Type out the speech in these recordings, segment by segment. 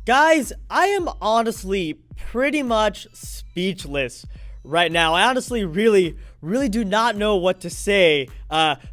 Guys, I am honestly pretty much speechless right now. I honestly really do not know what to say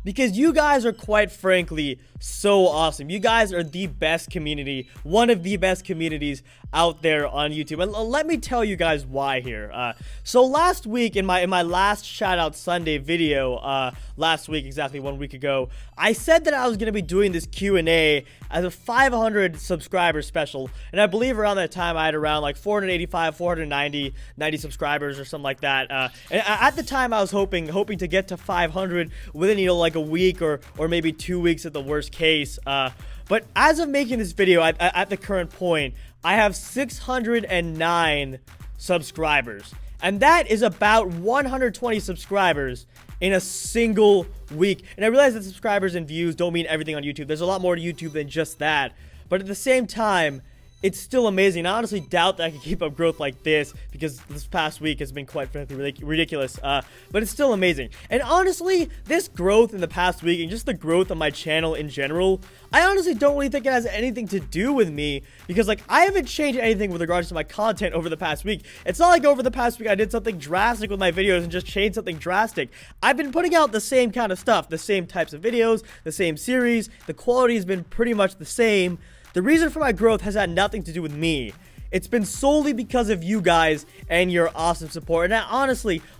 because you guys are quite frankly so awesome. You guys are the best community, one of the best communities out there on YouTube. And let me tell you guys why here. So last week in my last shout out Sunday video, last week, exactly 1 week ago, I said that I was going to be doing this Q&A as a 500 subscriber special, and I believe around that time I had around like 485, 490 subscribers or something like that. And at the time I was hoping to get to 500 within like a week or maybe 2 weeks at the worst case. But as of making this video, at the current point, I have 609 subscribers, and that is about 120 subscribers in a single week. And I realize that subscribers and views don't mean everything on YouTube. There's a lot more to YouTube than just that, but at the same time, it's still amazing. I honestly doubt that I can keep up growth like this because this past week has been quite frankly ridiculous, but it's still amazing. And honestly, this growth in the past week and just the growth of my channel in general, I honestly don't really think it has anything to do with me because like I haven't changed anything with regards to my content over the past week. It's not like over the past week I did something drastic with my videos and just changed something drastic. I've been putting out the same kind of stuff, the same types of videos, the same series. The quality has been pretty much the same. The reason for my growth has had nothing to do with me. It's been solely because of you guys and your awesome support. And I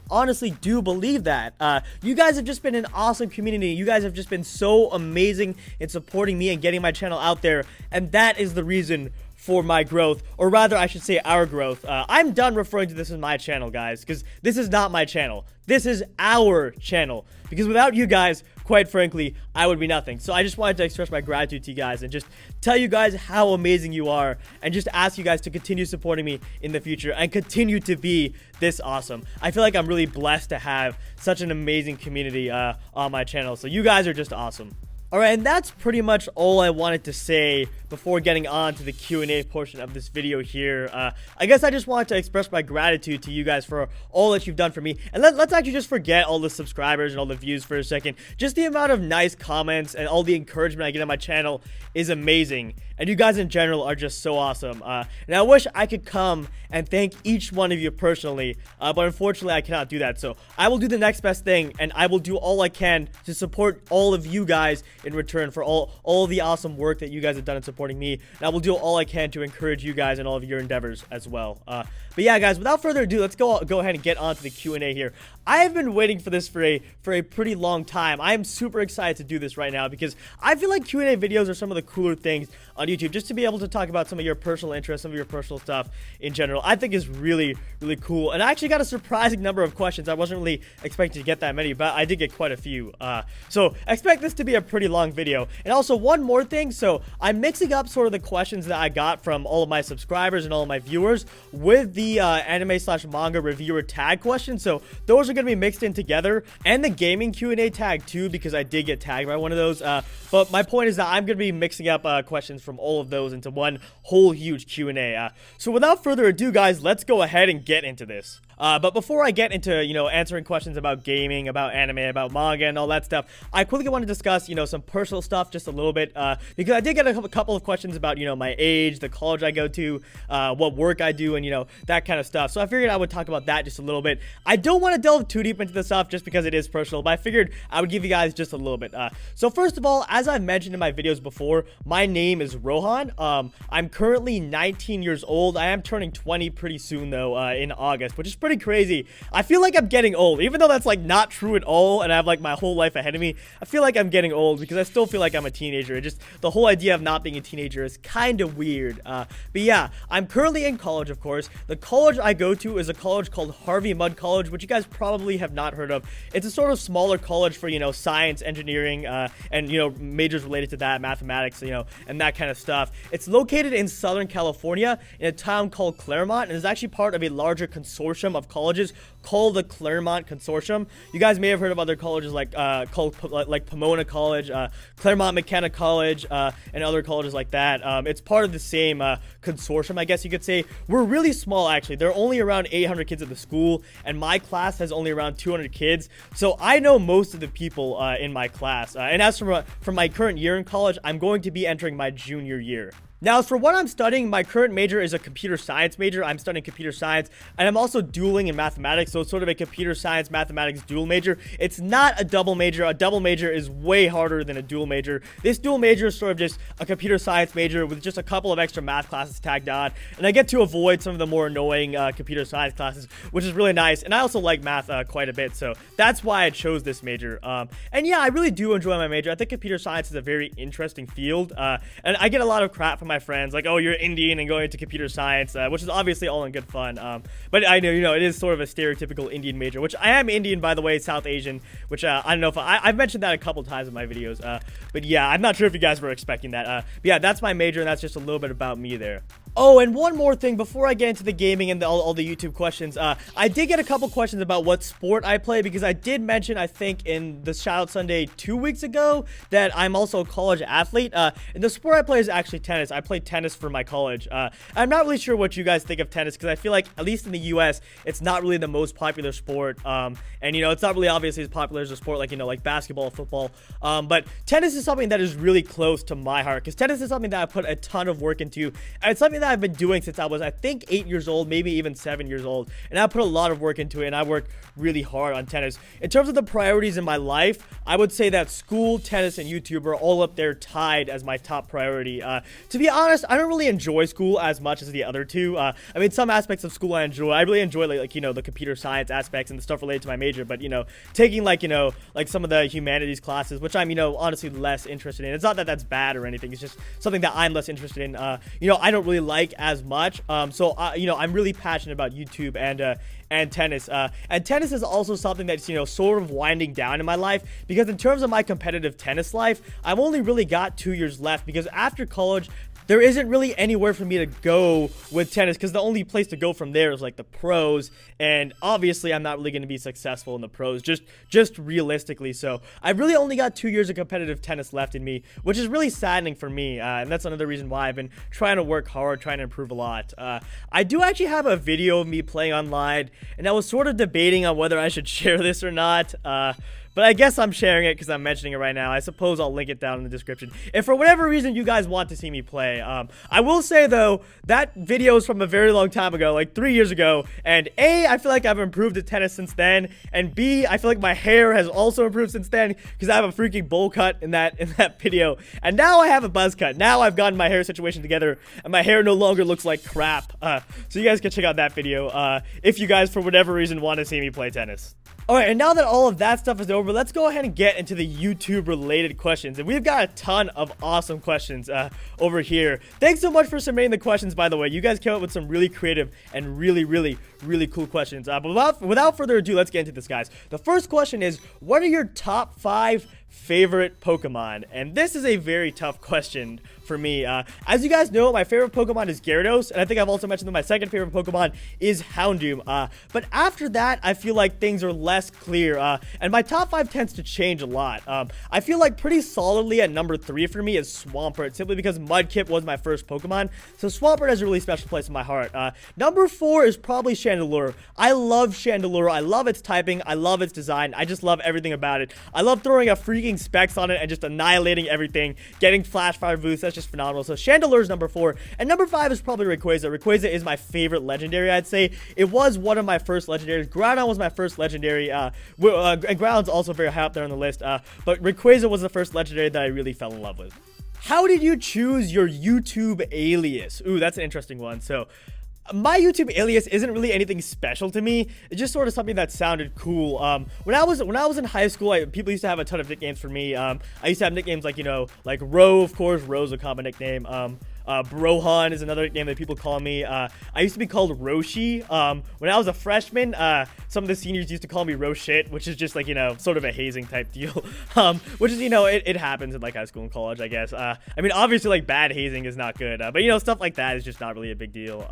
honestly do believe that. You guys have just been an awesome community. You guys have just been so amazing in supporting me and getting my channel out there. And that is the reason for my growth, or rather I should say our growth. I'm done referring to this as my channel, guys, because this is not my channel. This is our channel, because without you guys, quite frankly, I would be nothing. So I just wanted to express my gratitude to you guys and just tell you guys how amazing you are and just ask you guys to continue supporting me in the future and continue to be this awesome. I feel like I'm really blessed to have such an amazing community on my channel. So you guys are just awesome. Alright, and that's pretty much all I wanted to say before getting on to the Q&A portion of this video here. I guess I just wanted to express my gratitude to you guys for all that you've done for me. And let's actually just forget all the subscribers and all the views for a second. Just the amount of nice comments and all the encouragement I get on my channel is amazing. And you guys in general are just so awesome. And I wish I could come and thank each one of you personally, but unfortunately I cannot do that. So I will do the next best thing, and I will do all I can to support all of you guys in return for all the awesome work that you guys have done in supporting me. And I will do all I can to encourage you guys in all of your endeavors as well. But yeah, guys, without further ado, let's go ahead and get on to the Q&A here. I have been waiting for this for a pretty long time. I am super excited to do this right now because I feel like Q&A videos are some of the cooler things on YouTube. Just to be able to talk about some of your personal interests, some of your personal stuff in general, I think is really cool. And I actually got a surprising number of questions. I wasn't really expecting to get that many, but I did get quite a few. So expect this to be a pretty long video. And also one more thing, so I'm mixing up sort of the questions that I got from all of my subscribers and all of my viewers with the anime/manga reviewer tag questions. So those are going to be mixed in together, and the gaming Q&A tag too, because I did get tagged by one of those. But my point is that I'm going to be mixing up questions from all of those into one whole huge Q&A. So without further ado, guys, let's go ahead and get into this. But before I get into, answering questions about gaming, about anime, about manga, and all that stuff, I quickly want to discuss, some personal stuff just a little bit, because I did get a couple of questions about, my age, the college I go to, what work I do, and, that kind of stuff. So I figured I would talk about that just a little bit. I don't want to delve too deep into this stuff just because it is personal, but I figured I would give you guys just a little bit. So first of all, as I've mentioned in my videos before, my name is Rohan. I'm currently 19 years old. I am turning 20 pretty soon, though, in August, which is pretty crazy. I feel like I'm getting old, even though that's like not true at all, and I have like my whole life ahead of me. I feel like I'm getting old because I still feel like I'm a teenager. Just the whole idea of not being a teenager is kind of weird. But yeah, I'm currently in college, of course. The college I go to is a college called Harvey Mudd College, which you guys probably have not heard of. It's a sort of smaller college for, science, engineering, and, majors related to that, mathematics, and that kind of stuff. It's located in Southern California in a town called Claremont, and is actually part of a larger consortium of colleges called the Claremont Consortium. You guys may have heard of other colleges like Pomona College, Claremont McKenna College, and other colleges like that. It's part of the same consortium, I guess you could say. We're really small, actually. There are only around 800 kids at the school, and my class has only around 200 kids. So I know most of the people in my class. And as from my current year in college, I'm going to be entering my junior year. Now, as for what I'm studying, my current major is a computer science major. I'm studying computer science, and I'm also dualing in mathematics, so it's sort of a computer science mathematics dual major. It's not a double major. A double major is way harder than a dual major. This dual major is sort of just a computer science major with just a couple of extra math classes tagged on, and I get to avoid some of the more annoying computer science classes, which is really nice. And I also like math quite a bit, so that's why I chose this major. And yeah, I really do enjoy my major. I think computer science is a very interesting field, and I get a lot of crap from my friends, like, oh, you're Indian and going into computer science, which is obviously all in good fun. But I know, it is sort of a stereotypical Indian major, which I am Indian, by the way, South Asian, which I don't know if I've mentioned that a couple times in my videos. But yeah, I'm not sure if you guys were expecting that. But yeah, that's my major, and that's just a little bit about me there. Oh, and one more thing before I get into the gaming and all the YouTube questions. I did get a couple questions about what sport I play, because I did mention, I think, in the Shoutout Sunday 2 weeks ago that I'm also a college athlete. And the sport I play is actually tennis. I play tennis for my college. I'm not really sure what you guys think of tennis, because I feel like, at least in the US, it's not really the most popular sport. And, it's not really obviously as popular as a sport like, like basketball, football. But tennis is something that is really close to my heart, because tennis is something that I put a ton of work into. And it's something that I've been doing since I was, I think, 8 years old, maybe even 7 years old, and I put a lot of work into it, and I worked really hard on tennis. In terms of the priorities in my life, I would say that school, tennis, and YouTube are all up there tied as my top priority. To be honest, I don't really enjoy school as much as the other two. I mean, some aspects of school I enjoy. I really enjoy like the computer science aspects and the stuff related to my major, but taking like some of the humanities classes, which I'm honestly less interested in. It's not that that's bad or anything. It's just something that I'm less interested in. I don't really like as much. So I'm really passionate about YouTube and tennis. And tennis is also something that's sort of winding down in my life, because in terms of my competitive tennis life, I've only really got 2 years left, because after college there isn't really anywhere for me to go with tennis, because the only place to go from there is like the pros, and obviously I'm not really going to be successful in the pros, just realistically. So I've really only got 2 years of competitive tennis left in me, which is really saddening for me, and that's another reason why I've been trying to work hard, trying to improve a lot. I do actually have a video of me playing online, and I was sort of debating on whether I should share this or not. But I guess I'm sharing it because I'm mentioning it right now. I suppose I'll link it down in the description if for whatever reason you guys want to see me play. I will say, though, that video is from a very long time ago, like 3 years ago. And A, I feel like I've improved at tennis since then. And B, I feel like my hair has also improved since then, because I have a freaking bowl cut in that video. And now I have a buzz cut. Now I've gotten my hair situation together, and my hair no longer looks like crap. So you guys can check out that video if you guys, for whatever reason, want to see me play tennis. Alright, and now that all of that stuff is over, let's go ahead and get into the YouTube related questions. And we've got a ton of awesome questions over here. Thanks so much for submitting the questions, by the way. You guys came up with some really creative and really cool questions. But without further ado, let's get into this, guys. The first question is, what are your top 5 favorite Pokemon? And this is a very tough question for me. As you guys know, my favorite Pokemon is Gyarados, and I think I've also mentioned that my second favorite Pokemon is Houndoom. But after that, I feel like things are less clear, and my top 5 tends to change a lot. I feel like pretty solidly at number 3 for me is Swampert, simply because Mudkip was my first Pokemon, so Swampert has a really special place in my heart. Number 4 is probably Chandelure. I love Chandelure. I love its typing. I love its design. I just love everything about it. I love throwing a freaking Specs on it and just annihilating everything, getting Flash Fire boosts. That's just phenomenal. So Chandelure is number 4, and number 5 is probably Rayquaza. Rayquaza is my favorite legendary, I'd say. It was one of my first legendaries. Groudon was my first legendary, and Groudon's also very high up there on the list, but Rayquaza was the first legendary that I really fell in love with. How did you choose your YouTube alias? Ooh, that's an interesting one. So my YouTube alias isn't really anything special to me. It's just sort of something that sounded cool. When I was in high school, people used to have a ton of nicknames for me. I used to have nicknames like like Ro, of course. Ro's a common nickname. Brohan is another nickname that people call me. I used to be called Roshi. When I was a freshman, some of the seniors used to call me Roshit, which is just like, sort of a hazing type deal. Which is, it happens in like high school and college, I guess. I mean, obviously like bad hazing is not good, but stuff like that is just not really a big deal.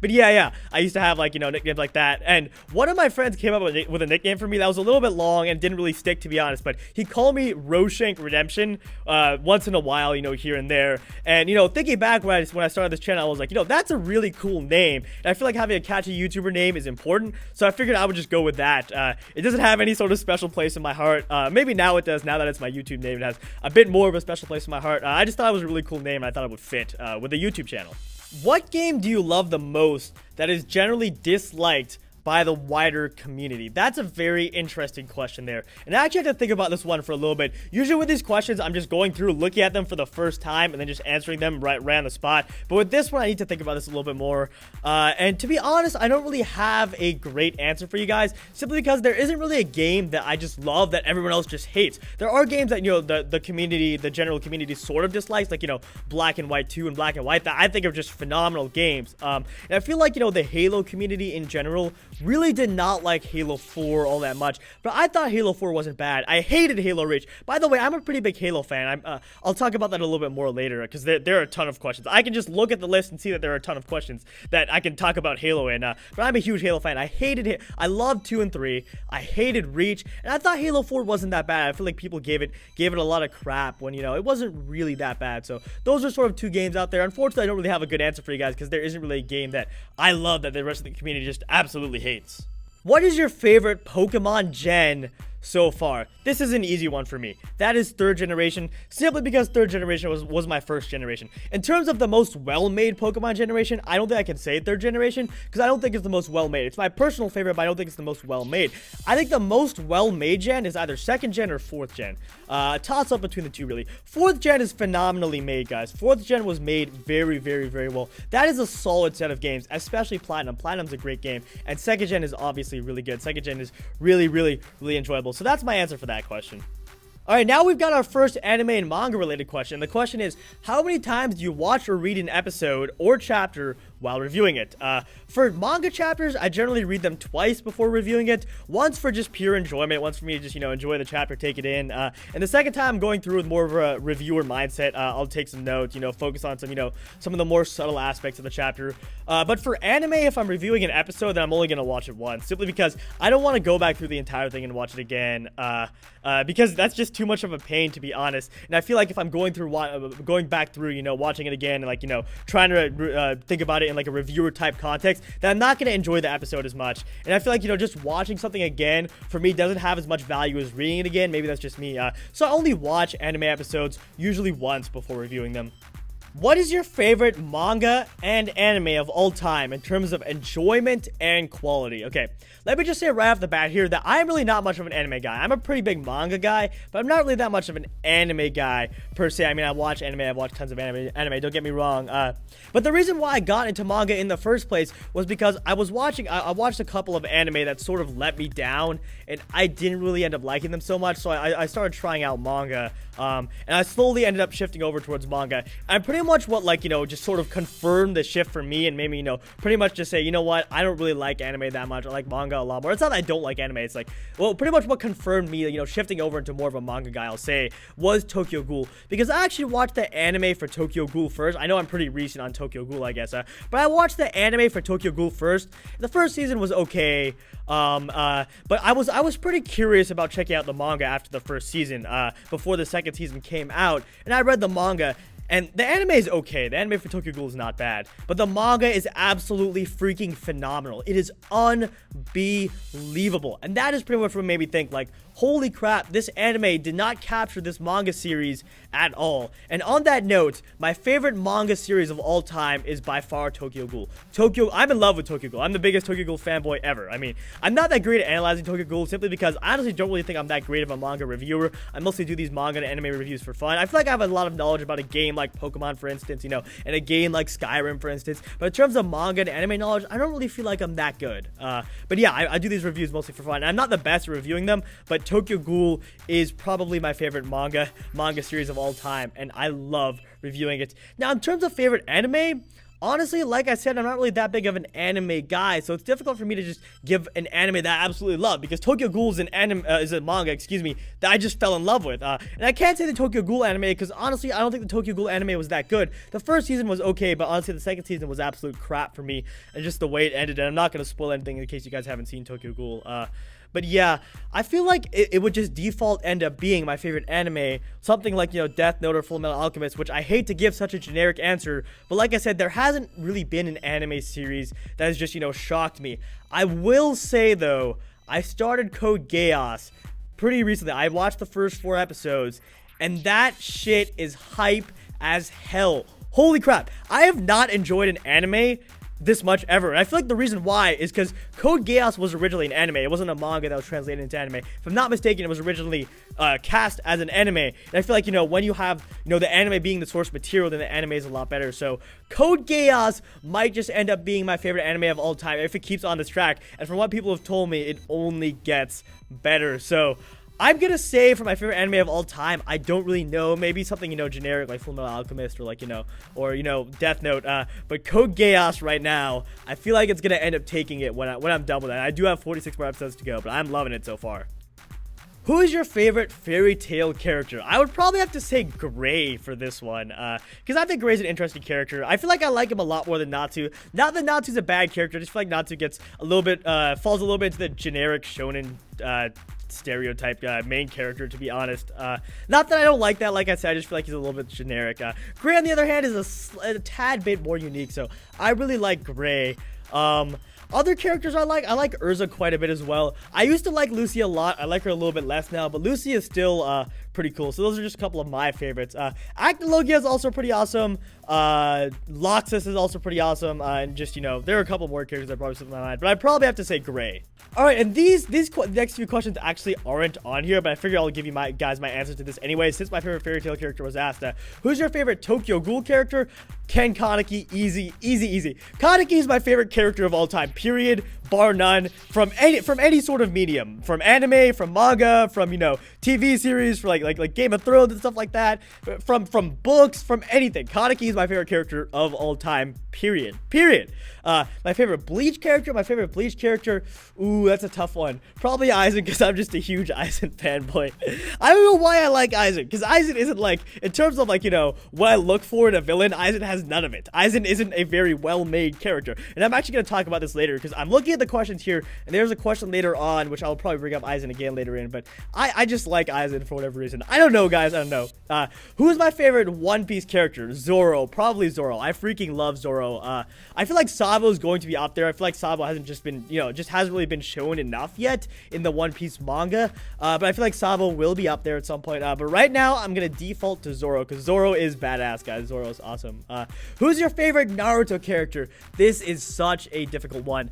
But yeah, I used to have like, nicknames like that. And one of my friends came up with a nickname for me that was a little bit long and didn't really stick, to be honest, but he called me Roshank Redemption, once in a while, here and there. And, thinking back, back when I started this channel, I was like, that's a really cool name. And I feel like having a catchy YouTuber name is important. So I figured I would just go with that. It doesn't have any sort of special place in my heart. Maybe now it does. Now that it's my YouTube name, it has a bit more of a special place in my heart. I just thought it was a really cool name, and I thought it would fit with the YouTube channel. What game do you love the most that is generally disliked by the wider community? That's a very interesting question there, and I actually had to think about this one for a little bit. Usually with these questions, I'm just going through, looking at them for the first time, and then just answering them right on the spot. But with this one, I need to think about this a little bit more, and to be honest, I don't really have a great answer for you guys, simply because there isn't really a game that I just love that everyone else just hates. There are games that, the community, the general community sort of dislikes, like, Black and White 2 and Black and White, that I think are just phenomenal games. And I feel like, the Halo community in general really did not like Halo 4 all that much, but I thought Halo 4 wasn't bad. I hated Halo Reach. By the way, I'm a pretty big Halo fan. I'll talk about that a little bit more later, because there are a ton of questions. I can just look at the list and see that there are a ton of questions that I can talk about Halo in, but I'm a huge Halo fan. I hated it. I loved 2 and 3. I hated Reach, and I thought Halo 4 wasn't that bad. I feel like people gave it a lot of crap when, it wasn't really that bad. So those are sort of 2 games out there. Unfortunately, I don't really have a good answer for you guys, because there isn't really a game that I love that the rest of the community just absolutely hates. What is your favorite Pokemon gen so far? This is an easy one for me. That is 3rd generation, simply because 3rd generation was my 1st generation. In terms of the most well-made Pokemon generation, I don't think I can say 3rd generation, because I don't think it's the most well-made. It's my personal favorite, but I don't think it's the most well-made. I think the most well-made gen is either 2nd gen or 4th gen. Toss up between the two, really. 4th gen is phenomenally made, guys. 4th gen was made very, very, very well. That is a solid set of games, especially Platinum. Platinum's a great game, and 2nd gen is obviously really good. 2nd gen is really, really, really enjoyable. So that's my answer for that question. Alright, now we've got our first anime and manga related question. The question is, how many times do you watch or read an episode or chapter while reviewing it? For manga chapters, I generally read them twice before reviewing it. Once for just pure enjoyment, once for me to just, enjoy the chapter, take it in. And the second time I'm going through with more of a reviewer mindset. I'll take some notes, focus on some of the more subtle aspects of the chapter. But for anime, if I'm reviewing an episode, then I'm only going to watch it once, simply because I don't want to go back through the entire thing and watch it again, because that's just too much of a pain, to be honest. And I feel like if I'm going back through, watching it again, and trying to think about it in like a reviewer type context, then I'm not going to enjoy the episode as much. And I feel like, just watching something again for me doesn't have as much value as reading it again. Maybe that's just me. So I only watch anime episodes usually once before reviewing them. What is your favorite manga and anime of all time in terms of enjoyment and quality? Okay, let me just say right off the bat here that I'm really not much of an anime guy. I'm a pretty big manga guy, but I'm not really that much of an anime guy per se. I mean, I watch anime, I've watched tons of anime, don't get me wrong. But the reason why I got into manga in the first place was because I watched a couple of anime that sort of let me down, and I didn't really end up liking them so much, so I started trying out manga. And I slowly ended up shifting over towards manga. And pretty much what, just sort of confirmed the shift for me and made me, pretty much just say, what, I don't really like anime that much. I like manga a lot more. It's not that I don't like anime. It's like, well, pretty much what confirmed me, shifting over into more of a manga guy, I'll say, was Tokyo Ghoul. Because I actually watched the anime for Tokyo Ghoul first. I know I'm pretty recent on Tokyo Ghoul, I guess. But I watched the anime for Tokyo Ghoul first. The first season was okay. But I was pretty curious about checking out the manga after the first season, before the second season came out, and I read the manga, and the anime is okay. The anime for Tokyo Ghoul is not bad, but the manga is absolutely freaking phenomenal. It is unbelievable, and that is pretty much what made me think, like, holy crap, this anime did not capture this manga series at all. And on that note, my favorite manga series of all time is by far Tokyo Ghoul. I'm in love with Tokyo Ghoul. I'm the biggest Tokyo Ghoul fanboy ever. I mean, I'm not that great at analyzing Tokyo Ghoul, simply because I honestly don't really think I'm that great of a manga reviewer. I mostly do these manga and anime reviews for fun. I feel like I have a lot of knowledge about a game like Pokemon, for instance, and a game like Skyrim, for instance. But in terms of manga and anime knowledge, I don't really feel like I'm that good. But yeah, I do these reviews mostly for fun. I'm not the best at reviewing them, but Tokyo Ghoul is probably my favorite manga series of all time, and I love reviewing it. Now, in terms of favorite anime, honestly, like I said, I'm not really that big of an anime guy, so it's difficult for me to just give an anime that I absolutely love, because Tokyo Ghoul is a manga, that I just fell in love with. And I can't say the Tokyo Ghoul anime, because honestly, I don't think the Tokyo Ghoul anime was that good. The first season was okay, but honestly, the second season was absolute crap for me, and just the way it ended. And I'm not going to spoil anything in case you guys haven't seen Tokyo Ghoul. But yeah, I feel like it would just default end up being my favorite anime, something like, you know, Death Note or Fullmetal Alchemist, which I hate to give such a generic answer, but like I said, there hasn't really been an anime series that has just, you know, shocked me. I will say though, I started Code Geass pretty recently. I watched the first 4 episodes, and that shit is hype as hell. Holy crap, I have not enjoyed an anime this much ever. And I feel like the reason why is because Code Geass was originally an anime. It wasn't a manga that was translated into anime. If I'm not mistaken, it was originally cast as an anime. And I feel like, you know, when you have, you know, the anime being the source material, then the anime is a lot better. So Code Geass might just end up being my favorite anime of all time if it keeps on this track. And from what people have told me, it only gets better. So I'm gonna say for my favorite anime of all time, I don't really know, maybe something, you know, generic like Fullmetal Alchemist or like, you know, or, you know, Death Note, but Code Geass right now, I feel like it's gonna end up taking it when I'm done with it. I do have 46 more episodes to go, but I'm loving it so far. Who is your favorite fairy tale character? I would probably have to say Gray for this one, because I think Gray's an interesting character. I feel like I like him a lot more than Natsu. Not that Natsu's a bad character, I just feel like Natsu gets a little bit, falls a little bit into the generic shonen, stereotype main character, to be honest. Not that I don't like that, like I said, I just feel like he's a little bit generic. Gray, on the other hand, is a tad bit more unique, so I really like Gray. Other characters I like Urza quite a bit as well. I used to like Lucy a lot. I like her a little bit less now, but Lucy is still pretty cool. So those are just a couple of my favorites. Actilogia is also pretty awesome. Loxus is also pretty awesome. And just, you know, there are a couple more characters that probably slip my mind, but I probably have to say Gray. Alright, and these next few questions actually aren't on here, but I figure I'll give you guys my answers to this anyway, since my favorite fairy tale character was asked. Who's your favorite Tokyo Ghoul character? Ken Kaneki. Easy. Kaneki is my favorite character of all time, period, bar none, from any sort of medium, from anime, from manga, from, you know, TV series, for like Game of Thrones and stuff like that, from books, from anything. Kaneki is my favorite character of all time, period. My favorite Bleach character, ooh, that's a tough one. Probably Aizen, because I'm just a huge Aizen fanboy. I don't know why I like Aizen, because Aizen isn't like, in terms of like, you know, what I look for in a villain, Aizen has none of it. Aizen isn't a very well-made character, and I'm actually going to talk about this later, because I'm looking at the questions here, and there's a question later on, which I'll probably bring up Aizen again later in, but I just like Aizen for whatever reason. I don't know, guys, I don't know. Who is my favorite One Piece character? Zoro, probably Zoro. I freaking love Zoro. I feel like Sabo is going to be up there. I feel like Sabo hasn't just been, you know, just hasn't really been shown enough yet in the One Piece manga, but I feel like Sabo will be up there at some point, but right now, I'm gonna default to Zoro, because Zoro is badass, guys. Zoro is awesome. Who's your favorite Naruto character? This is such a difficult one.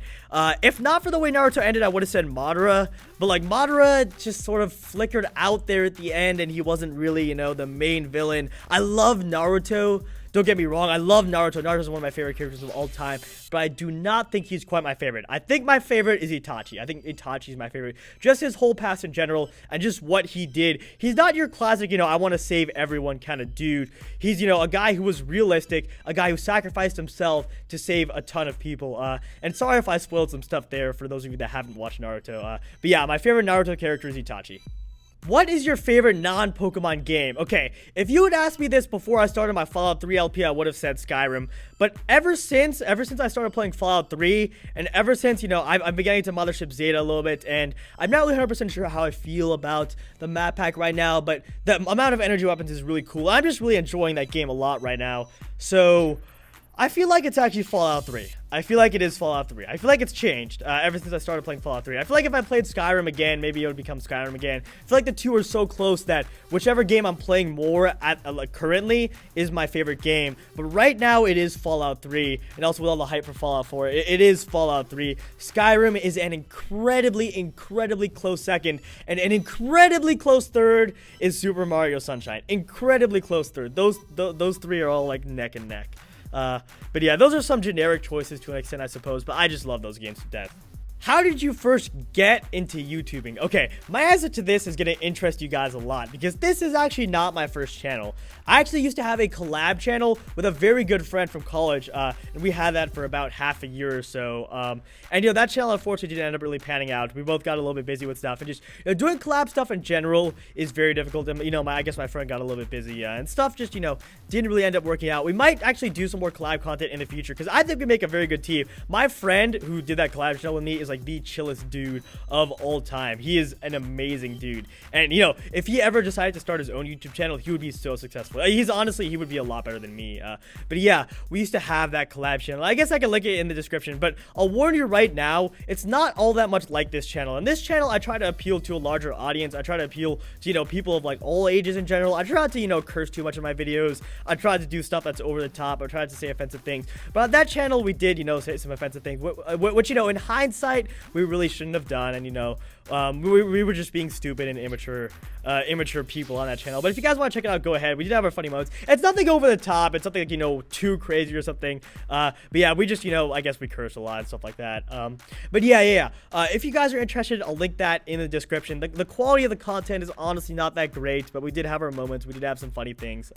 If not for the way Naruto ended, I would have said Madara, but like Madara just sort of flickered out there at the end, and he wasn't really, you know, the main villain. I love Naruto. Don't get me wrong, I love Naruto. Naruto is one of my favorite characters of all time, but I do not think he's quite my favorite. I think my favorite is Itachi. I think Itachi is my favorite. Just his whole past in general, and just what he did. He's not your classic, you know, I want to save everyone kind of dude. He's, you know, a guy who was realistic, a guy who sacrificed himself to save a ton of people. And sorry if I spoiled some stuff there for those of you that haven't watched Naruto. But yeah, my favorite Naruto character is Itachi. What is your favorite non-Pokemon game? Okay, if you had asked me this before I started my Fallout 3 LP, I would have said Skyrim. But ever since I started playing Fallout 3, and ever since, you know, I've been getting to Mothership Zeta a little bit, and I'm not really 100% sure how I feel about the map pack right now, but the amount of energy weapons is really cool. I'm just really enjoying that game a lot right now. So I feel like it's actually Fallout 3. I feel like it is Fallout 3. I feel like it's changed ever since I started playing Fallout 3. I feel like if I played Skyrim again, maybe it would become Skyrim again. I feel like the two are so close that whichever game I'm playing more at currently is my favorite game. But right now, it is Fallout 3. And also with all the hype for Fallout 4, it is Fallout 3. Skyrim is an incredibly close second. And an incredibly close third is Super Mario Sunshine. Incredibly close third. Those three are all like neck and neck. But yeah, those are some generic choices to an extent, I suppose, but I just love those games to death. How did you first get into YouTubing? Okay, my answer to this is going to interest you guys a lot, because this is actually not my first channel. I actually used to have a collab channel with a very good friend from college, and we had that for about half a year or so, and you know, that channel unfortunately didn't end up really panning out. We both got a little bit busy with stuff, and just, you know, doing collab stuff in general is very difficult, and you know, I guess my friend got a little bit busy, and stuff just, you know, didn't really end up working out. We might actually do some more collab content in the future, because I think we make a very good team. My friend who did that collab channel with me is is like the chillest dude of all time. He is an amazing dude. And, you know, if he ever decided to start his own YouTube channel, he would be so successful. He's honestly, he would be a lot better than me. But yeah, we used to have that collab channel. I guess I can link it in the description, but I'll warn you right now, it's not all that much like this channel. And this channel, I try to appeal to a larger audience. I try to appeal to, you know, people of like all ages in general. I try not to, you know, curse too much in my videos. I try to do stuff that's over the top. I try to say offensive things. But on that channel, we did, you know, say some offensive things, which, you know, in hindsight, we really shouldn't have done. And, you know, we were just being stupid and immature people on that channel. But if you guys want to check it out, go ahead. We did have our funny moments. It's nothing over the top. It's something like, you know, too crazy or something. But yeah, we just, you know, I guess we curse a lot and stuff like that. But yeah. If you guys are interested, I'll link that in the description. The quality of the content is honestly not that great, but we did have our moments. We did have some funny things.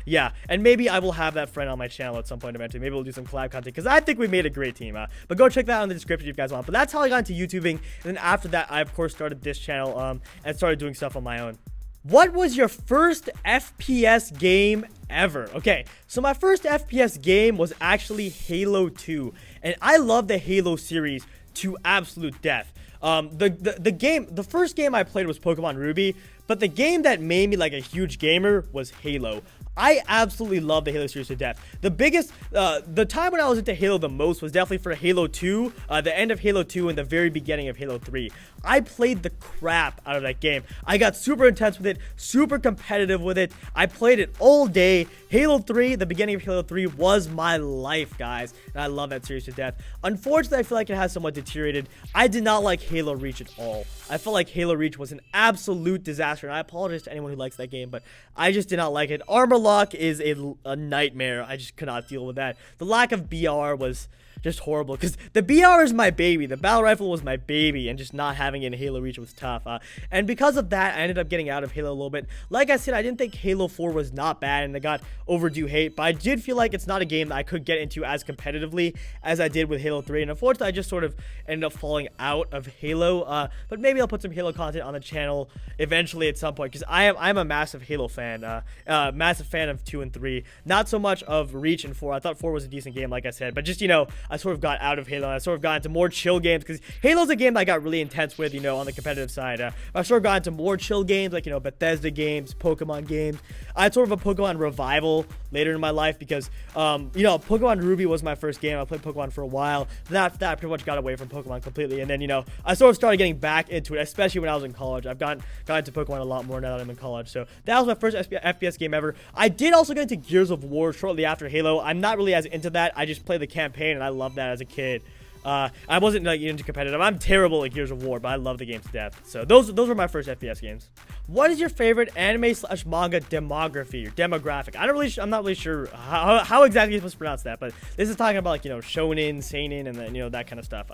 Yeah, and maybe I will have that friend on my channel at some point eventually. Maybe we'll do some collab content because I think we made a great team. But go check that out in the description if you guys want. But that's how I got into YouTubing. And then after that, I of course started this channel and started doing stuff on my own. What was your first FPS game ever? Okay, so my first FPS game was actually Halo 2, and I love the Halo series to absolute death. The first game I played was Pokemon Ruby, but the game that made me like a huge gamer was Halo. I absolutely love the Halo series to death. The time when I was into Halo the most was definitely for Halo 2, the end of Halo 2 and the very beginning of Halo 3. I played the crap out of that game. I got super intense with it, super competitive with it. I played it all day. Halo 3, the beginning of Halo 3 was my life, guys. And I love that series to death. Unfortunately, I feel like it has somewhat deteriorated. I did not like Halo Reach at all. I felt like Halo Reach was an absolute disaster. And I apologize to anyone who likes that game, but I just did not like it. Armor lock is a nightmare. I just could not deal with that. The lack of BR was just horrible because the BR is my baby. The battle rifle was my baby, and just not having it in Halo Reach was tough. And because of that, I ended up getting out of Halo a little bit. Like I said, I didn't think Halo 4 was not bad, and it got overdue hate, but I did feel like it's not a game that I could get into as competitively as I did with Halo 3. And unfortunately, I just sort of ended up falling out of Halo. But maybe I'll put some Halo content on the channel eventually at some point because I'm a massive Halo fan. Massive fan of 2 and 3. Not so much of Reach and 4. I thought 4 was a decent game, like I said, but just, you know, I sort of got out of Halo. And I sort of got into more chill games because Halo's a game that I got really intense with, you know, on the competitive side. I sort of got into more chill games, like, you know, Bethesda games, Pokemon games. I had sort of a Pokemon revival later in my life because, you know, Pokemon Ruby was my first game. I played Pokemon for a while. Then after that, I pretty much got away from Pokemon completely. And then, you know, I sort of started getting back into it, especially when I was in college. I've got into Pokemon a lot more now that I'm in college. So that was my first FPS game ever. I did also get into Gears of War shortly after Halo. I'm not really as into that. I just played the campaign, and I loved that as a kid. I wasn't like into competitive. I'm terrible at Gears of War, but I love the game to death. So those were my first FPS games. What is your favorite anime/manga demography or demographic? I'm not really sure how exactly you're supposed to pronounce that, but this is talking about, like, you know, shonen, seinen, and then, you know, that kind of stuff.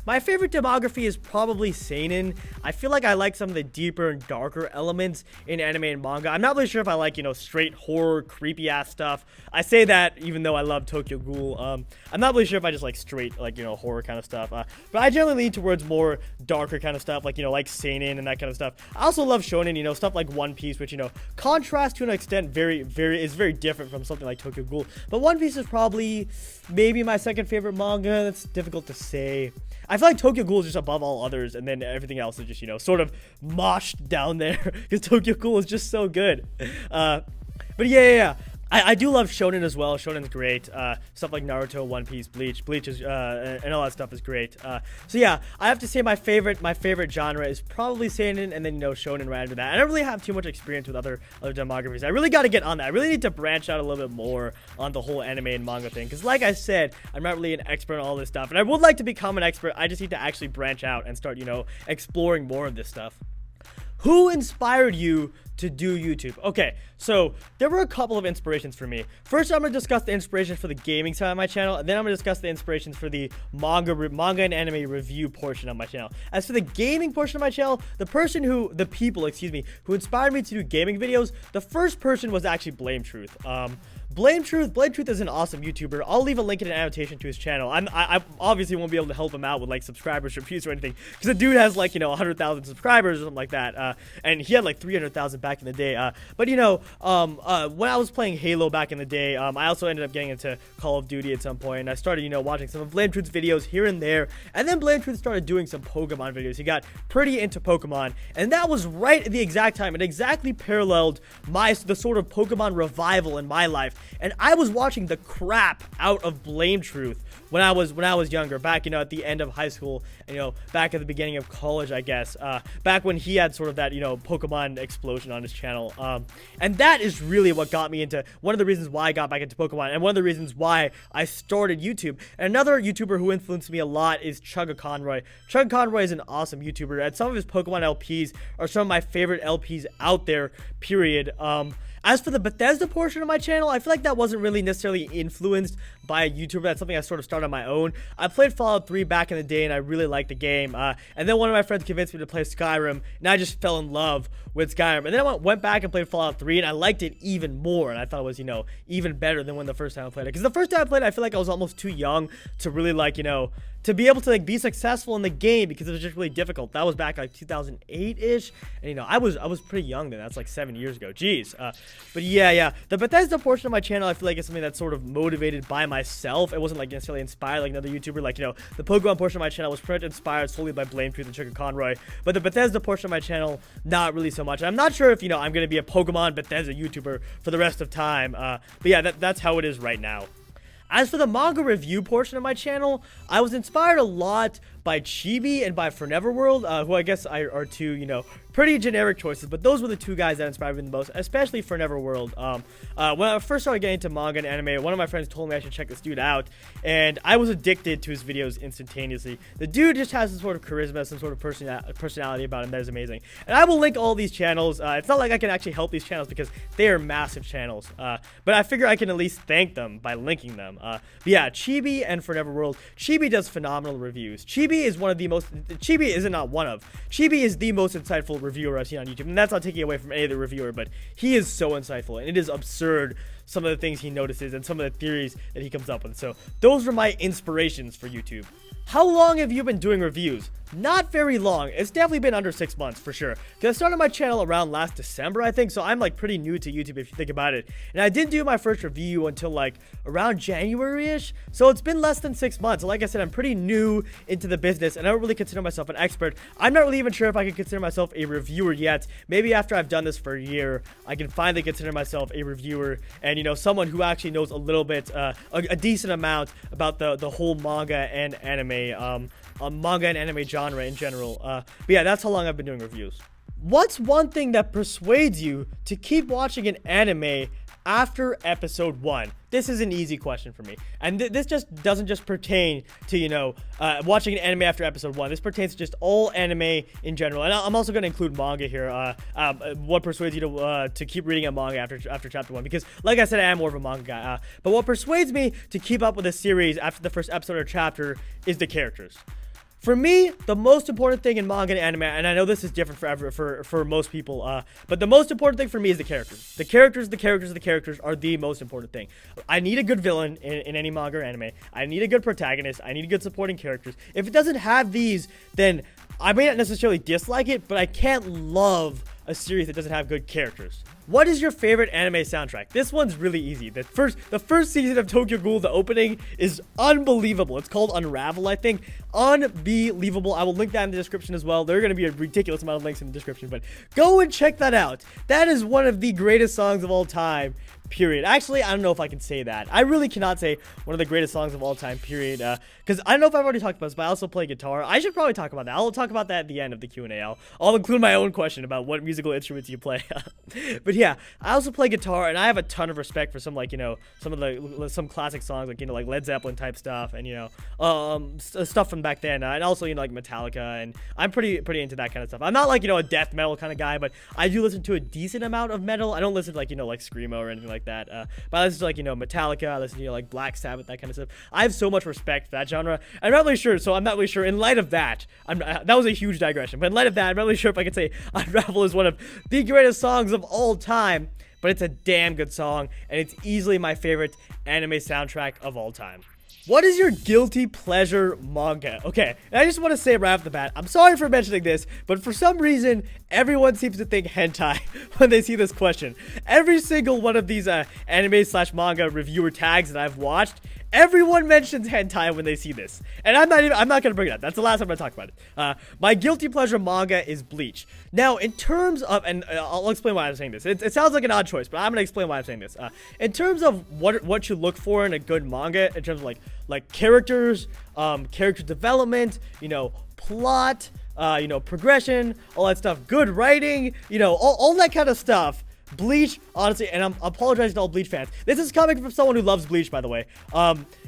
My favorite demography is probably seinen. I feel like I like some of the deeper and darker elements in anime and manga. I'm not really sure if I like, you know, straight horror, creepy ass stuff. I say that even though I love Tokyo Ghoul. I'm not really sure if I just like straight, like, you know, horror kind of stuff. But I generally lean towards more darker kind of stuff, like, you know, like seinen and that kind of stuff. I also love shonen, you know, stuff like One Piece, which, you know, contrast to an extent is very different from something like Tokyo Ghoul. But One Piece is probably maybe my second favorite manga. That's difficult to say. I feel like Tokyo Ghoul is just above all others, and then everything else is just, you know, sort of moshed down there because Tokyo Ghoul is just so good. But yeah. I do love shonen as well. Shonen's great. Stuff like Naruto, One Piece, Bleach is and all that stuff is great. So yeah, I have to say my favorite genre is probably seinen, and then, you know, shonen right after that. I don't really have too much experience with other demographies. I really got to get on that. I really need to branch out a little bit more on the whole anime and manga thing, because like I said, I'm not really an expert on all this stuff, and I would like to become an expert. I just need to actually branch out and start, you know, exploring more of this stuff. Who inspired you to do YouTube? Okay, so there were a couple of inspirations for me. First, I'm going to discuss the inspirations for the gaming side of my channel, and then I'm going to discuss the inspirations for the manga and anime review portion of my channel. As for the gaming portion of my channel, the people who inspired me to do gaming videos, the first person was actually Blame Truth. Blame Truth is an awesome YouTuber. I'll leave a link in an annotation to his channel. I obviously won't be able to help him out with like subscribers or views or anything, because the dude has like, you know, 100,000 subscribers or something like that, and he had like 300,000 back in the day. But you know, when I was playing Halo back in the day, I also ended up getting into Call of Duty at some point, and I started, you know, watching some of Blame Truth's videos here and there, and then Blame Truth started doing some Pokemon videos. He got pretty into Pokemon, and that was right at the exact time. It exactly paralleled the sort of Pokemon revival in my life, and I was watching the crap out of Blame Truth when I was younger, back, you know, at the end of high school, and, you know, back at the beginning of college, I guess, back when he had sort of that, you know, Pokemon explosion on his channel, and that is really what got me into, one of the reasons why I got back into Pokemon, and one of the reasons why I started YouTube. And another YouTuber who influenced me a lot is Chugga Conroy. Chugga Conroy is an awesome YouTuber, and some of his Pokemon LPs are some of my favorite LPs out there, period. As for the Bethesda portion of my channel, I feel like that wasn't really necessarily influenced by a YouTuber. That's something I sort of started on my own. I played Fallout 3 back in the day, and I really liked the game. And then one of my friends convinced me to play Skyrim, and I just fell in love with Skyrim. And then I went back and played Fallout 3, and I liked it even more. And I thought it was, you know, even better than when the first time I played it. Because the first time I played it, I feel like I was almost too young to really, like, you know, to be able to like be successful in the game, because it was just really difficult. That was back like 2008-ish, and you know, I was pretty young then. That's like 7 years ago. Jeez. But yeah, the Bethesda portion of my channel, I feel like it's something that's sort of motivated by myself. It wasn't like necessarily inspired like another YouTuber. Like, you know, the Pokemon portion of my channel was pretty much inspired solely by Blame Truth and Chugga Conroy, but the Bethesda portion of my channel, not really so much. I'm not sure if, you know, I'm gonna be a Pokemon Bethesda YouTuber for the rest of time. But yeah, that's how it is right now. As for the manga review portion of my channel, I was inspired a lot by Chibi and by Foreverworld, who I guess are two, you know, pretty generic choices, but those were the two guys that inspired me the most, especially Foreverworld. When I first started getting into manga and anime, one of my friends told me I should check this dude out, and I was addicted to his videos instantaneously. The dude just has some sort of charisma, some sort of personality about him that is amazing. And I will link all these channels. It's not like I can actually help these channels because they are massive channels, but I figure I can at least thank them by linking them. But yeah, Chibi and Foreverworld. Chibi does phenomenal reviews. Chibi is the most insightful reviewer I've seen on YouTube, and that's not taking away from any other reviewer, but he is so insightful, and it is absurd some of the things he notices and some of the theories that he comes up with. So those were my inspirations for YouTube. How long have you been doing reviews? Not very long. It's definitely been under 6 months for sure. Because I started my channel around last December, I think, so I'm like pretty new to YouTube if you think about it. And I didn't do my first review until like around January-ish, so it's been less than 6 months. Like I said, I'm pretty new into the business, and I don't really consider myself an expert. I'm not really even sure if I can consider myself a reviewer yet. Maybe after I've done this for a year, I can finally consider myself a reviewer, and you know, someone who actually knows a little bit, a decent amount about the whole manga and anime manga and anime genre in general. But yeah, that's how long I've been doing reviews. What's one thing that persuades you to keep watching an anime after episode 1? This is an easy question for me, and this just doesn't just pertain to, you know, watching an anime after episode 1. This pertains to just all anime in general, and I'm also going to include manga here. What persuades you to keep reading a manga after chapter 1? Because, like I said, I am more of a manga guy. But what persuades me to keep up with a series after the first episode or chapter is the characters. For me, the most important thing in manga and anime, and I know this is different for most people, but the most important thing for me is the characters. The characters are the most important thing. I need a good villain in any manga or anime. I need a good protagonist. I need good supporting characters. If it doesn't have these, then I may not necessarily dislike it, but I can't love a series that doesn't have good characters. What is your favorite anime soundtrack? This one's really easy. The first season of Tokyo Ghoul, the opening, is unbelievable. It's called Unravel, I think. Unbelievable. I will link that in the description as well. There are going to be a ridiculous amount of links in the description, but go and check that out. That is one of the greatest songs of all time, period. Actually, I don't know if I can say that. I really cannot say one of the greatest songs of all time, period, because I don't know if I've already talked about this, but I also play guitar. I should probably talk about that. I'll talk about that at the end of the Q&A. I'll include my own question about what musical instruments you play. But yeah, I also play guitar, and I have a ton of respect for some, like, you know, some classic songs, like, you know, like Led Zeppelin type stuff, and, you know, stuff from back then, and also, you know, like Metallica, and I'm pretty into that kind of stuff. I'm not like, you know, a death metal kind of guy, but I do listen to a decent amount of metal. I don't listen to, like, you know, like Screamo or anything like that, but I listen to, like, you know, Metallica. I listen to, you know, like Black Sabbath, that kind of stuff. I have so much respect for that genre. I'm not really sure, so I'm not really sure. In light of that, that was a huge digression, but in light of that, I'm not really sure if I could say Unravel is one of the greatest songs of all time. but it's a damn good song, and it's easily my favorite anime soundtrack of all time. What is your guilty pleasure manga? Okay, and I just want to say right off the bat, I'm sorry for mentioning this, but for some reason, everyone seems to think hentai when they see this question. Every single one of these anime/manga reviewer tags that I've watched, everyone mentions hentai when they see this. And I'm not gonna bring it up. That's the last time I'm gonna talk about it. My guilty pleasure manga is Bleach. Now, in terms of, and I'll explain why I'm saying this. It sounds like an odd choice, but I'm gonna explain why I'm saying this. In terms of what you look for in a good manga, in terms of like characters, character development, plot, progression, all that stuff, good writing, all that kind of stuff. Bleach, honestly, and I'm apologizing to all Bleach fans. This is coming from someone who loves Bleach, by the way.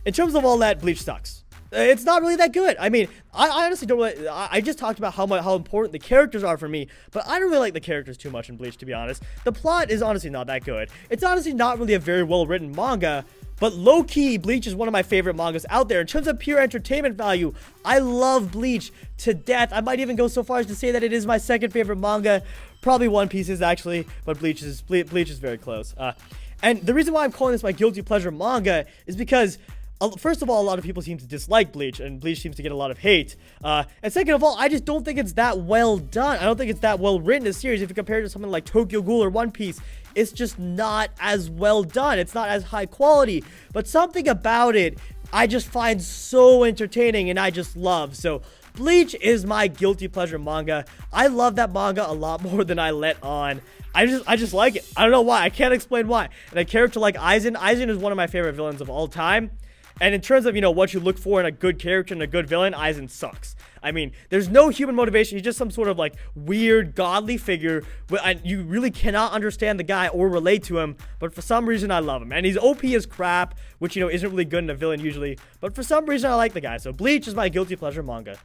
In terms of all that, Bleach sucks. It's not really that good. I mean, I honestly don't really. I just talked about how important the characters are for me, but I don't really like the characters too much in Bleach, to be honest. The plot is honestly not that good. It's honestly not really a very well-written manga. But low-key, Bleach is one of my favorite mangas out there. In terms of pure entertainment value, I love Bleach to death. I might even go so far as to say that it is my second favorite manga. Probably One Piece is actually, but Bleach is very close. And the reason why I'm calling this my guilty pleasure manga is because, first of all, a lot of people seem to dislike Bleach, and Bleach seems to get a lot of hate. And second of all, I just don't think it's that well done. I don't think it's that well written, a series. If you compare it to something like Tokyo Ghoul or One Piece, it's just not as well done. It's not as high quality. But something about it, I just find so entertaining, and I just love. So Bleach is my guilty pleasure manga. I love that manga a lot more than I let on. I just like it. I don't know why. I can't explain why. And a character like Aizen is one of my favorite villains of all time. And in terms of, what you look for in a good character and a good villain, Aizen sucks. I mean, there's no human motivation. He's just some sort of, weird, godly figure. You really cannot understand the guy or relate to him. But for some reason, I love him. And he's OP as crap, which, isn't really good in a villain usually. But for some reason, I like the guy. So Bleach is my guilty pleasure manga.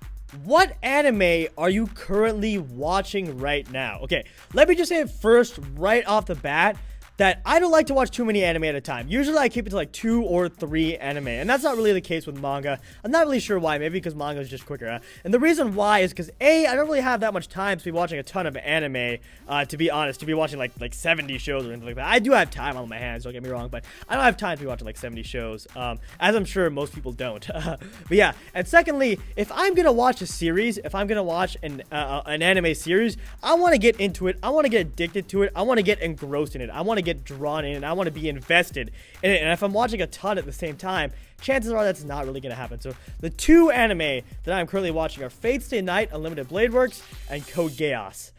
What anime are you currently watching right now? Okay, let me just say it first, right off the bat, that I don't like to watch too many anime at a time. Usually I keep it to 2 or 3 anime, and that's not really the case with manga. I'm not really sure why, maybe because manga is just quicker. And the reason why is because I don't really have that much time to be watching a ton of anime, to be honest, to be watching like 70 shows or anything like that. I do have time on my hands, don't get me wrong, but I don't have time to be watching 70 shows, as I'm sure most people don't. But yeah, and secondly, if I'm gonna watch a series, if I'm gonna watch an anime series, I want to get into it, I want to get addicted to it, I want to get engrossed in it, I want to get drawn in, and I want to be invested in it. And if I'm watching a ton at the same time, chances are that's not really going to happen. So the 2 anime that I'm currently watching are Fate Stay Night Unlimited Blade Works and Code Geass.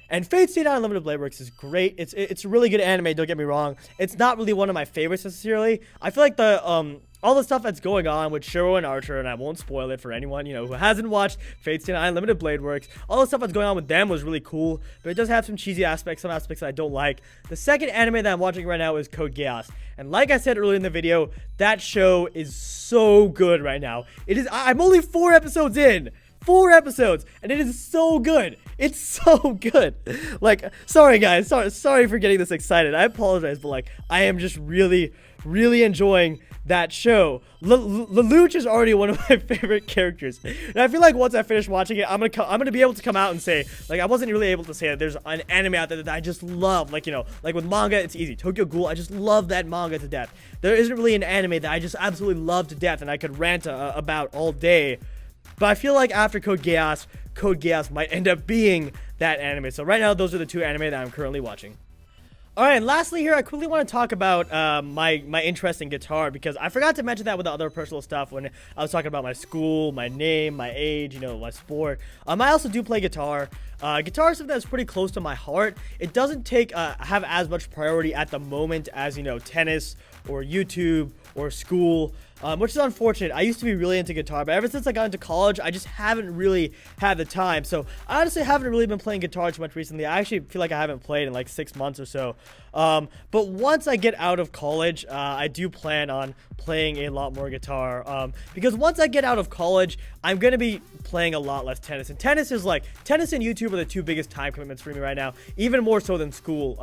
And Fate Stay Night Unlimited Blade Works is great. It's a really good anime, don't get me wrong. It's not really one of my favorites necessarily. I feel like all the stuff that's going on with Shiro and Archer, and I won't spoil it for anyone, who hasn't watched Fate Stay Night Unlimited Blade Works. All the stuff that's going on with them was really cool, but it does have some cheesy aspects, some aspects that I don't like. The second anime that I'm watching right now is Code Geass. And like I said earlier in the video, that show is so good right now. I'm only 4 episodes in. 4 episodes, and it is so good. It's so good. Sorry guys, sorry for getting this excited. I apologize, but I am just really enjoying that show. Lelouch is already one of my favorite characters, and I feel like once I finish watching it, I'm gonna be able to come out and say, I wasn't really able to say that there's an anime out there that I just love. With manga, it's easy. Tokyo Ghoul, I just love that manga to death. There isn't really an anime that I just absolutely love to death and I could rant about all day. But I feel like after Code Geass might end up being that anime. So right now, those are the 2 anime that I'm currently watching. Alright, and lastly here, I quickly want to talk about my interest in guitar, because I forgot to mention that with the other personal stuff when I was talking about my school, my name, my age, my sport. I also do play guitar. Guitar is something that's pretty close to my heart. It doesn't have as much priority at the moment as, tennis or YouTube or school, which is unfortunate. I used to be really into guitar, but ever since I got into college, I just haven't really had the time. So I honestly haven't really been playing guitar too much recently. I actually feel like I haven't played in 6 months or so. But once I get out of college, I do plan on playing a lot more guitar, because once I get out of college, I'm going to be playing a lot less tennis. And tennis and YouTube are the 2 biggest time commitments for me right now, even more so than school.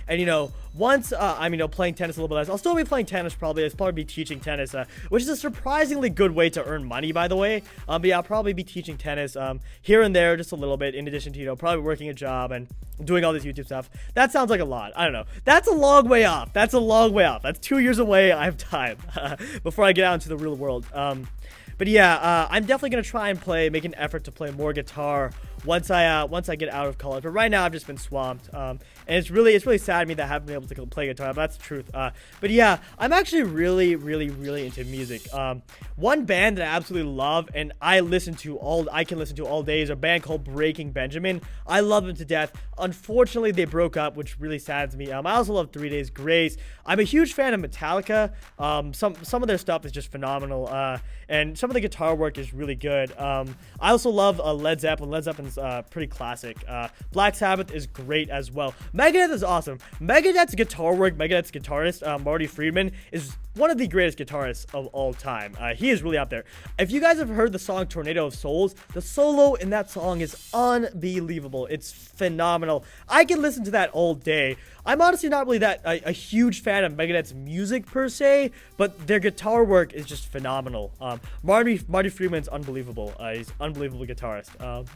And once I'm playing tennis a little bit less, I'll still be playing tennis probably. I'll probably be teaching tennis, which is a surprisingly good way to earn money, by the way. But yeah, I'll probably be teaching tennis here and there just a little bit, in addition to probably working a job and doing all this YouTube stuff. That sounds like a lot. I don't know. That's a long way off. That's 2 years away. I have time before I get out into the real world. But yeah, I'm definitely gonna try and make an effort to play more guitar once I get out of college. But right now I've just been swamped, and it's really sad to me that I haven't been able to play guitar. But that's the truth. But yeah, I'm actually really into music. One band that I absolutely love and I can listen to all day is a band called Breaking Benjamin. I love them to death. Unfortunately, they broke up, which really saddens me. I also love 3 Days Grace. I'm a huge fan of Metallica. Some of their stuff is just phenomenal, and some of the guitar work is really good. I also love Led Zeppelin. Led Zeppelin's pretty classic. Black Sabbath is great as well. Megadeth is awesome. Megadeth's guitar work, Megadeth's guitarist, Marty Friedman, is one of the greatest guitarists of all time. He is really out there. If you guys have heard the song Tornado of Souls, the solo in that song is unbelievable. It's phenomenal. I can listen to that all day. I'm honestly not really a huge fan of Megadeth's music per se, but their guitar work is just phenomenal. Marty Friedman's unbelievable. He's an unbelievable guitarist.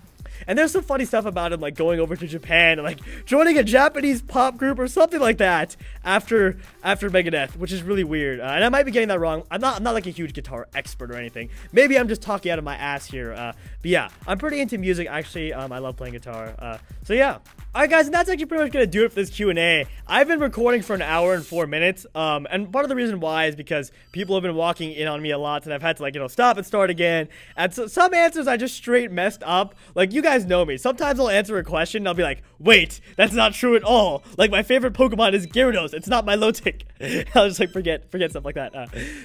And there's some funny stuff about him, like going over to Japan and like joining a Japanese pop group or something like that after Megadeth, which is really weird. And I might be getting that wrong. I'm not like a huge guitar expert or anything. Maybe I'm just talking out of my ass here. But yeah, I'm pretty into music actually. I love playing guitar. So yeah. Alright guys, and that's actually pretty much gonna do it for this Q&A. I've been recording for 1 hour and 4 minutes, and part of the reason why is because people have been walking in on me a lot, and I've had to, like, stop and start again. And so some answers I just straight messed up. Like, you guys know me. Sometimes I'll answer a question and I'll be like, wait, that's not true at all. Like, my favorite Pokemon is Gyarados. It's not my Milotic. I'll just like forget stuff like that.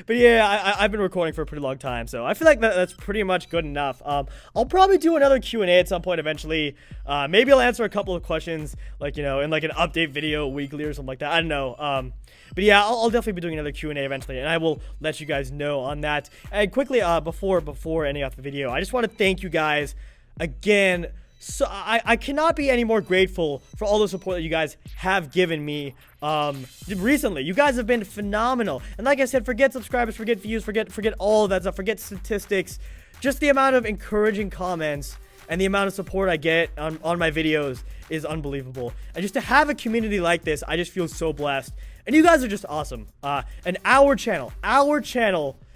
But yeah, I've been recording for a pretty long time, so I feel like that's pretty much good enough. I'll probably do another Q&A at some point eventually. Maybe I'll answer a couple of questions, like, in like an update video weekly or something like that. I don't know. But yeah, I'll definitely be doing another Q&A eventually, and I will let you guys know on that. And quickly, before ending off the video, I just want to thank you guys again. So I cannot be any more grateful for all the support that you guys have given me recently. You guys have been phenomenal. And like I said, forget subscribers, forget views, forget all of that stuff, forget statistics. Just the amount of encouraging comments and the amount of support I get on my videos is unbelievable. And just to have a community like this, I just feel so blessed. And you guys are just awesome. And our channel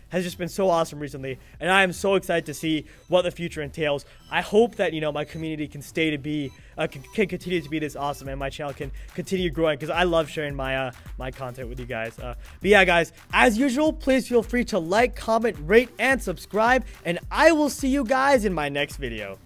has just been so awesome recently, and I am so excited to see what the future entails. I hope that, my community can can continue to be this awesome, and my channel can continue growing, because I love sharing my my content with you guys. But yeah, guys, as usual, please feel free to like, comment, rate, and subscribe, and I will see you guys in my next video.